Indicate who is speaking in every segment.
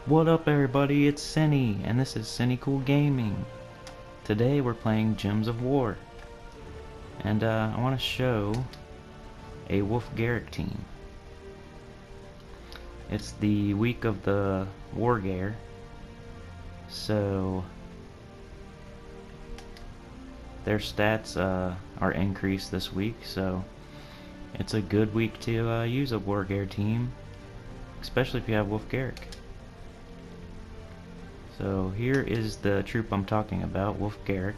Speaker 1: What up everybody, it's Sinny, and this is Sinnycool Gaming. Today we're playing Gems of War. And I want to show a Wulfgarok team. It's the week of the Wargear, so their stats are increased this week, so it's a good week to use a Wargear team, especially if you have Wulfgarok. So here is the troop I'm talking about, Wulfgarok.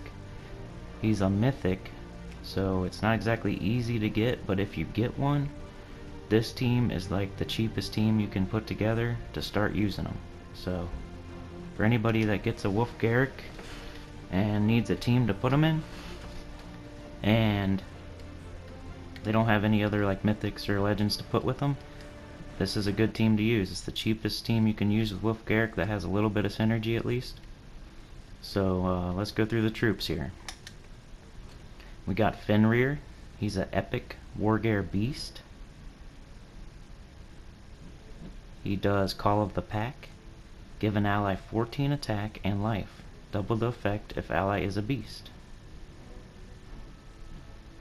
Speaker 1: He's a mythic, so it's not exactly easy to get, but if you get one, this team is like the cheapest team you can put together to start using them. So for anybody that gets a Wulfgarok and needs a team to put them in, and they don't have any other like mythics or legends to put with them, this is a good team to use. It's the cheapest team you can use with Wulfgarok that has a little bit of synergy at least. So let's go through the troops here. We got Fenrir. He's an epic Wargear beast. He does Call of the Pack. Give an ally 14 attack and life. Double the effect if ally is a beast.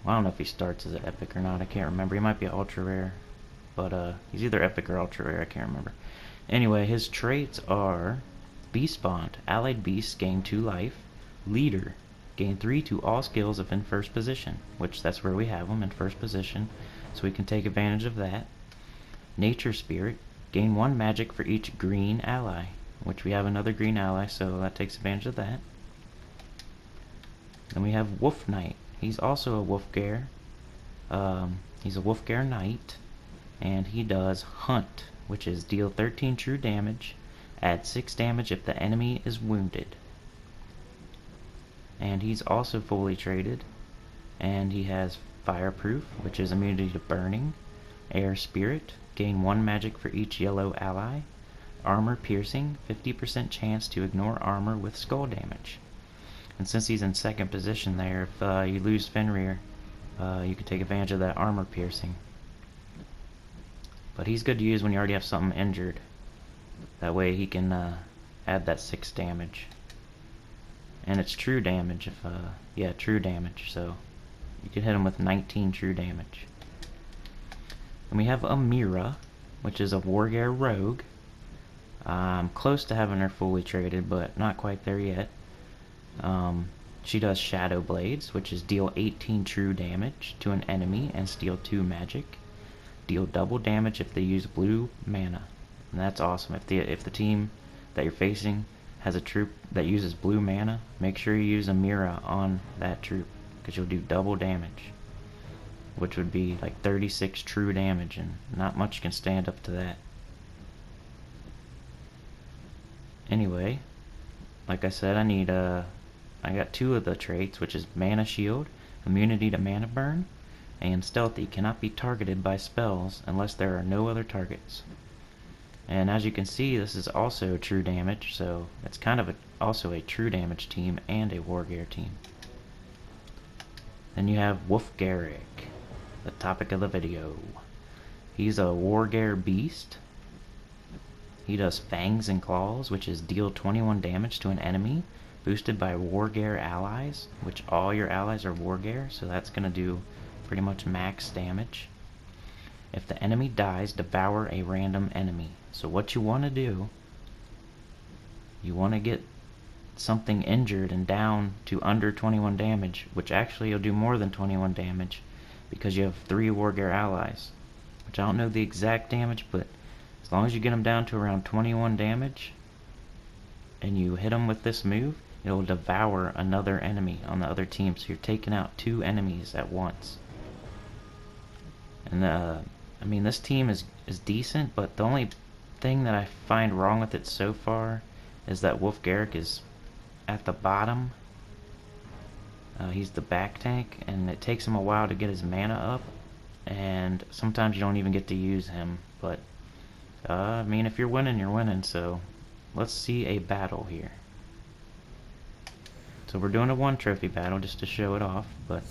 Speaker 1: Well, I don't know if he starts as an epic or not. I can't remember. He might be ultra rare. But he's either epic or ultra rare. I can't remember. Anyway, his traits are Beast Bond. Allied beasts gain 2 life. Leader. Gain 3 to all skills if in first position. Which that's where we have him, in first position. So we can take advantage of that. Nature Spirit. Gain 1 magic for each green ally. Which we have another green ally, so that takes advantage of that. Then we have Wolf Knight. He's also a Wulfgar. He's a Wulfgar Knight. And he does Hunt, which is deal 13 true damage, add 6 damage if the enemy is wounded. And he's also fully traded, and he has Fireproof, which is immunity to burning, Air Spirit, gain 1 magic for each yellow ally, Armor Piercing, 50% chance to ignore armor with skull damage. And since he's in second position there, if you lose Fenrir, you can take advantage of that Armor Piercing. But he's good to use when you already have something injured. That way he can add that 6 damage. And it's true damage if, yeah, true damage. So you can hit him with 19 true damage. And we have a Mira, which is a Wargear Rogue. I'm close to having her fully traded, but not quite there yet. She does Shadow Blades, which is deal 18 true damage to an enemy and steal 2 magic. Deal double damage if they use blue mana, and that's awesome. If the team that you're facing has a troop that uses blue mana, make sure you use a Mira on that troop, because you'll do double damage, which would be like 36 true damage, and not much can stand up to that. Anyway, like I said, I got 2 of the traits, which is Mana Shield, immunity to mana burn, and Stealthy. Cannot be targeted by spells unless there are no other targets. And as you can see, this is also true damage, so it's kind of also a true damage team and a Wargear team. Then you have Wulfgarok, the topic of the video. He's a Wargear beast. He does Fangs and Claws, which is deal 21 damage to an enemy, boosted by Wargear allies, which all your allies are Wargear, so that's going to do pretty much max damage. If the enemy dies, devour a random enemy. So what you want to do, you want to get something injured and down to under 21 damage, which actually you'll do more than 21 damage because you have 3 Wargear allies, which I don't know the exact damage, but as long as you get them down to around 21 damage and you hit them with this move, it'll devour another enemy on the other team, so you're taking out 2 enemies at once. And I mean, this team is decent, but the only thing that I find wrong with it so far is that Wulfgarok is at the bottom. He's the back tank, and it takes him a while to get his mana up, and sometimes you don't even get to use him. But I mean, if you're winning, you're winning. So let's see a battle here. So we're doing a 1 trophy battle just to show it off, but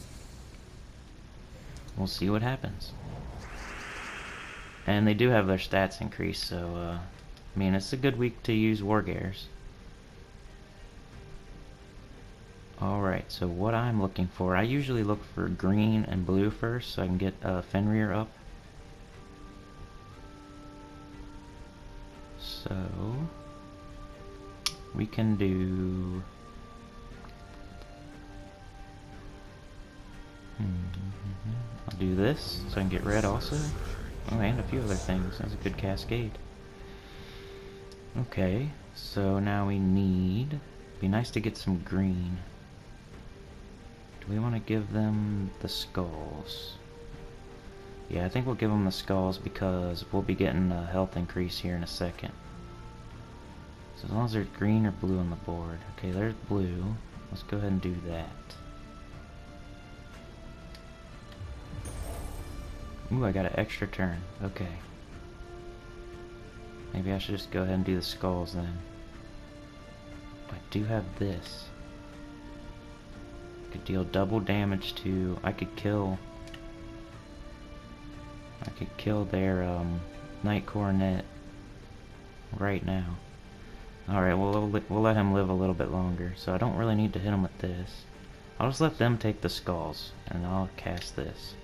Speaker 1: we'll see what happens. And they do have their stats increased, so I mean, it's a good week to use Wargears. Alright, so what I'm looking for, I usually look for green and blue first so I can get Fenrir up. So we can do I'll do this so I can get red also. Oh, and a few other things. That's a good cascade. Okay, so now we need, be nice to get some green. Do we want to give them the skulls? Yeah, I think we'll give them the skulls because we'll be getting a health increase here in a second. So as long as there's green or blue on the board. Okay, there's blue. Let's go ahead and do that. Ooh, I got an extra turn. Okay. Maybe I should just go ahead and do the skulls then. I do have this. I could deal double damage to... I could kill their Night Coronet right now. Alright, we'll let him live a little bit longer. So I don't really need to hit him with this. I'll just let them take the skulls, and I'll cast this.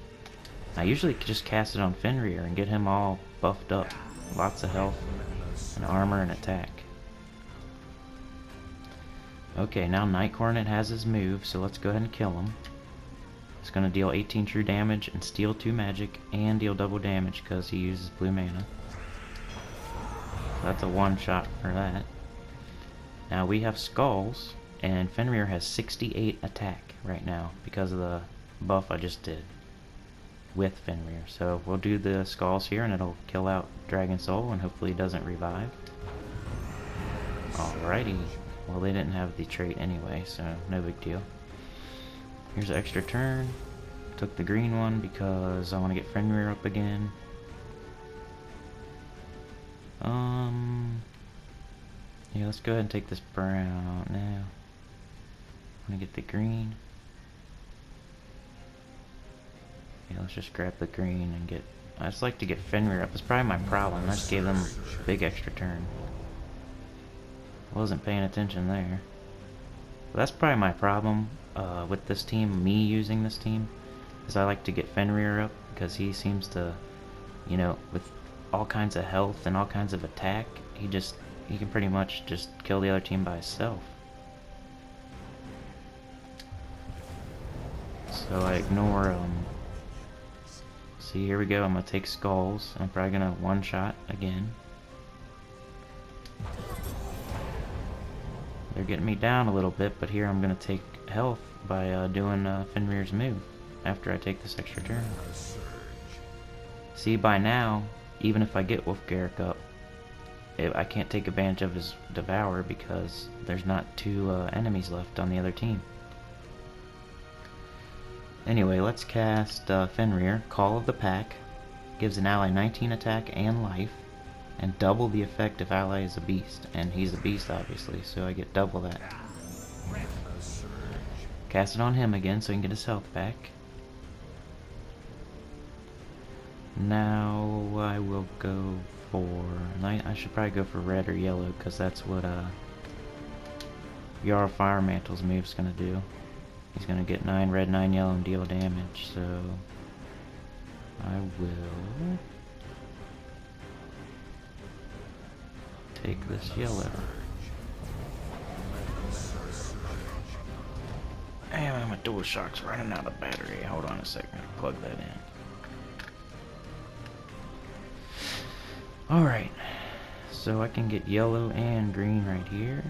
Speaker 1: I usually just cast it on Fenrir and get him all buffed up. Lots of health, and armor, and attack. Okay, now Night Coronet has his move, so let's go ahead and kill him. It's going to deal 18 true damage and steal 2 magic and deal double damage because he uses blue mana. So that's a one-shot for that. Now we have skulls, and Fenrir has 68 attack right now because of the buff I just did with Fenrir. So we'll do the skulls here and it'll kill out Dragon Soul and hopefully it doesn't revive. Alrighty. Well, they didn't have the trait anyway, so no big deal. Here's an extra turn. Took the green one because I want to get Fenrir up again. Yeah, let's go ahead and take this brown now. I want to get the green. Yeah, let's just grab the green and get... I just like to get Fenrir up. It's probably my problem. I just gave them a big extra turn. Wasn't paying attention there. But that's probably my problem with this team, me using this team, is I like to get Fenrir up because he seems to, you know, with all kinds of health and all kinds of attack, he can pretty much just kill the other team by himself. So I ignore see, here we go. I'm gonna take skulls. I'm probably gonna one-shot again. They're getting me down a little bit, but here I'm gonna take health by doing Fenrir's move after I take this extra turn. See, by now, even if I get Wulfgarok up, I can't take advantage of his Devour because there's not 2 enemies left on the other team. Anyway, let's cast Fenrir, Call of the Pack. Gives an ally 19 attack and life, and double the effect if ally is a beast. And he's a beast, obviously, so I get double that. Cast it on him again so he can get his health back. Now I will go for... I should probably go for red or yellow, because that's what Jarl Firemantle's move's gonna do. He's gonna get 9 red, 9 yellow, and deal damage, so... I will... take this yellow. And my DualShock's running out of battery. Hold on a second, I'll plug that in. Alright, so I can get yellow and green right here.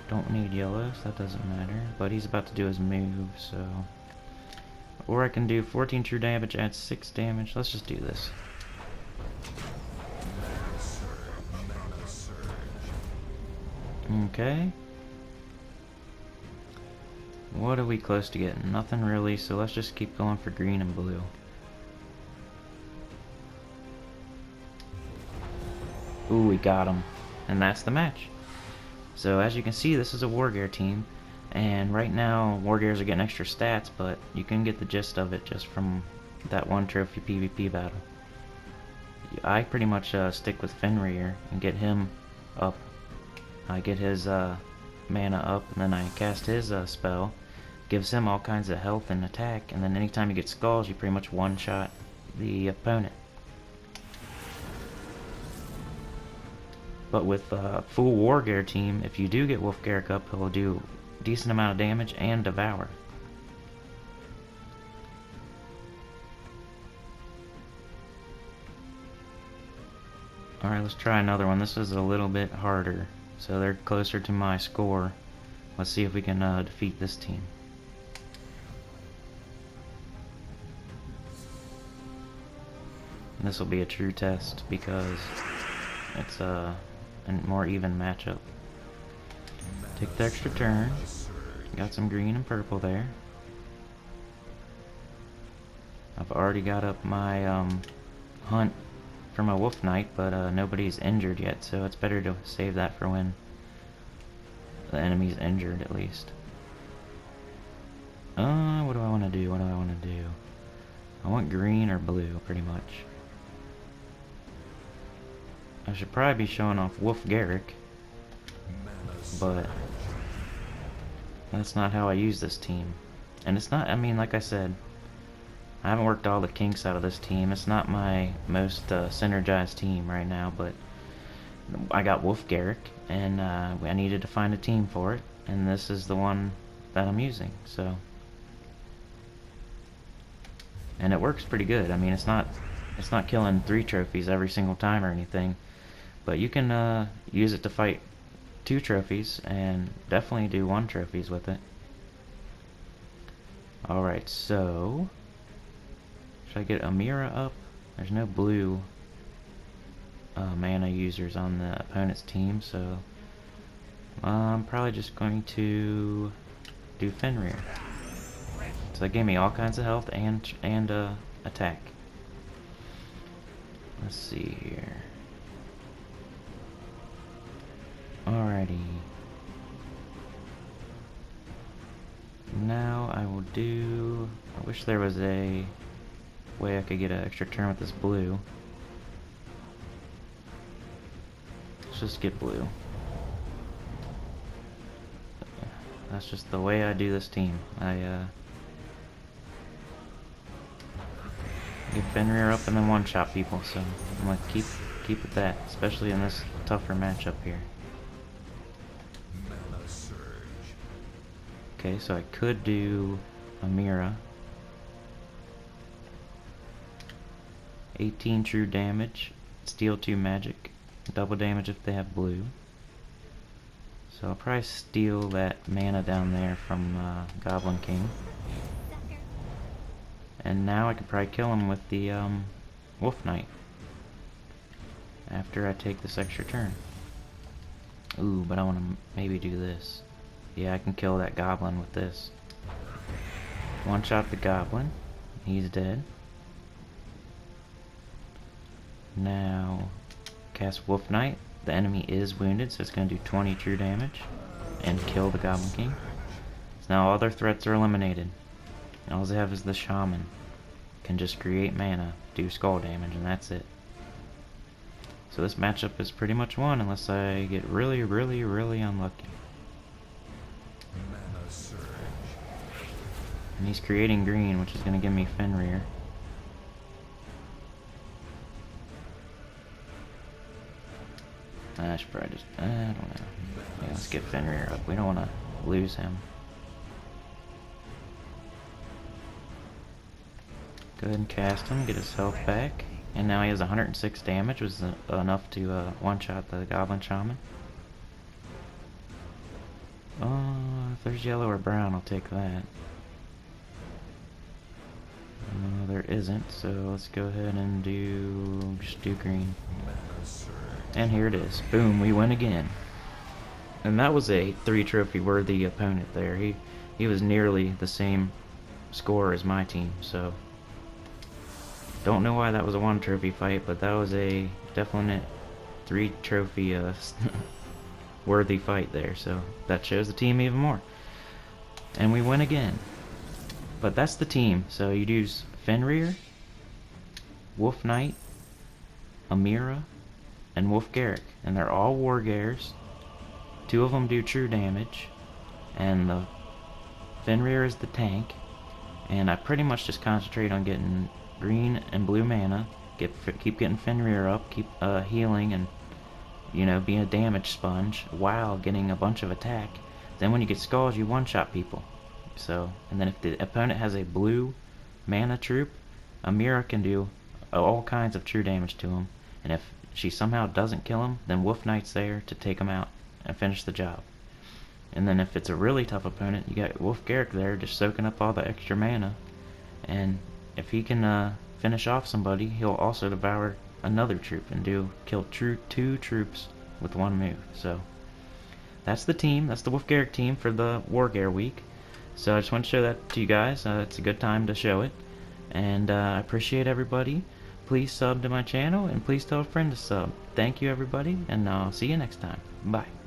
Speaker 1: Don't need yellow, so that doesn't matter. But he's about to do his move, so... Or I can do 14 true damage, add 6 damage. Let's just do this. Okay. What are we close to getting? Nothing really, so let's just keep going for green and blue. Ooh, we got him. And that's the match. So as you can see, this is a Wargear team. And right now, Wargears are getting extra stats, but you can get the gist of it just from that one trophy PvP battle. I pretty much stick with Fenrir and get him up. I get his mana up, and then I cast his spell. Gives him all kinds of health and attack, and then anytime you get skulls, you pretty much one-shot the opponent. But with full Wargear team, if you do get Wulfgarok up, he'll do a decent amount of damage and devour. Alright, let's try another one. This is a little bit harder, so they're closer to my score. Let's see if we can defeat this team. This will be a true test because it's a more even matchup. Take the extra turn. Got some green and purple there. I've already got up my hunt for my Wolf Knight, but nobody's injured yet, so it's better to save that for when the enemy's injured, at least. What do I want to do? What do I want to do? I want green or blue, pretty much. I should probably be showing off Wulfgarok, but that's not how I use this team. And it's not, I mean, like I said, I haven't worked all the kinks out of this team. It's not my most synergized team right now, but I got Wulfgarok, and I needed to find a team for it, and this is the one that I'm using, so. And it works pretty good. I mean, it's not killing 3 trophies every single time or anything, but you can use it to fight 2 trophies, and definitely do 1 trophies with it. Alright, so should I get a Mira up? There's no blue mana users on the opponent's team, so I'm probably just going to do Fenrir. So that gave me all kinds of health and attack. Let's see here. Alrighty. Now I will do... I wish there was a way I could get an extra turn with this blue. Let's just get blue. That's just the way I do this team. I get Fenrir up and then one-shot people, so I'm gonna keep at that, especially in this tougher matchup here. Okay, so I could do a Mira. 18 true damage, steal 2 magic, double damage if they have blue. So I'll probably steal that mana down there from Goblin King. And now I could probably kill him with the Wolf Knight after I take this extra turn. Ooh, but I want to maybe do this. Yeah, I can kill that goblin with this. One shot the goblin. He's dead. Now, cast Wolf Knight. The enemy is wounded, so it's going to do 20 true damage and kill the Goblin King. So now all their threats are eliminated. All they have is the Shaman. Can just create mana, do skull damage, and that's it. So this matchup is pretty much won unless I get really unlucky. And he's creating green, which is going to give me Fenrir. I should probably just, I don't know. Yeah, let's get Fenrir up. We don't want to lose him. Go ahead and cast him, get his health back. And now he has 106 damage, which is enough to one-shot the Goblin Shaman. If there's yellow or brown, I'll take that. There isn't, so let's go ahead and just do green. And here it is. Boom, we win again. And that was a 3-trophy worthy opponent there. He was nearly the same score as my team, so don't know why that was a 1-trophy fight, but that was a definite 3-trophy worthy fight there, so that shows the team even more. And we win again. But that's the team. So you'd use Fenrir, Wolf Knight, a Mira, and Wulfgarok, and they're all Wargears. 2 of them do true damage, and the Fenrir is the tank. And I pretty much just concentrate on getting green and blue mana, keep getting Fenrir up, keep healing, and being a damage sponge while getting a bunch of attack. Then when you get skulls, you one-shot people. So, and then if the opponent has a blue mana troop, a Mira can do all kinds of true damage to him. And if she somehow doesn't kill him, then Wolf Knight's there to take him out and finish the job. And then if it's a really tough opponent, you got Wulfgarok there just soaking up all the extra mana. And if he can finish off somebody, he'll also devour another troop and kill 2 troops with 1 move. So that's the team. That's the Wulfgarok team for the Wargear week. So I just want to show that to you guys. It's a good time to show it. And I appreciate everybody. Please sub to my channel, and please tell a friend to sub. Thank you, everybody, and I'll see you next time. Bye.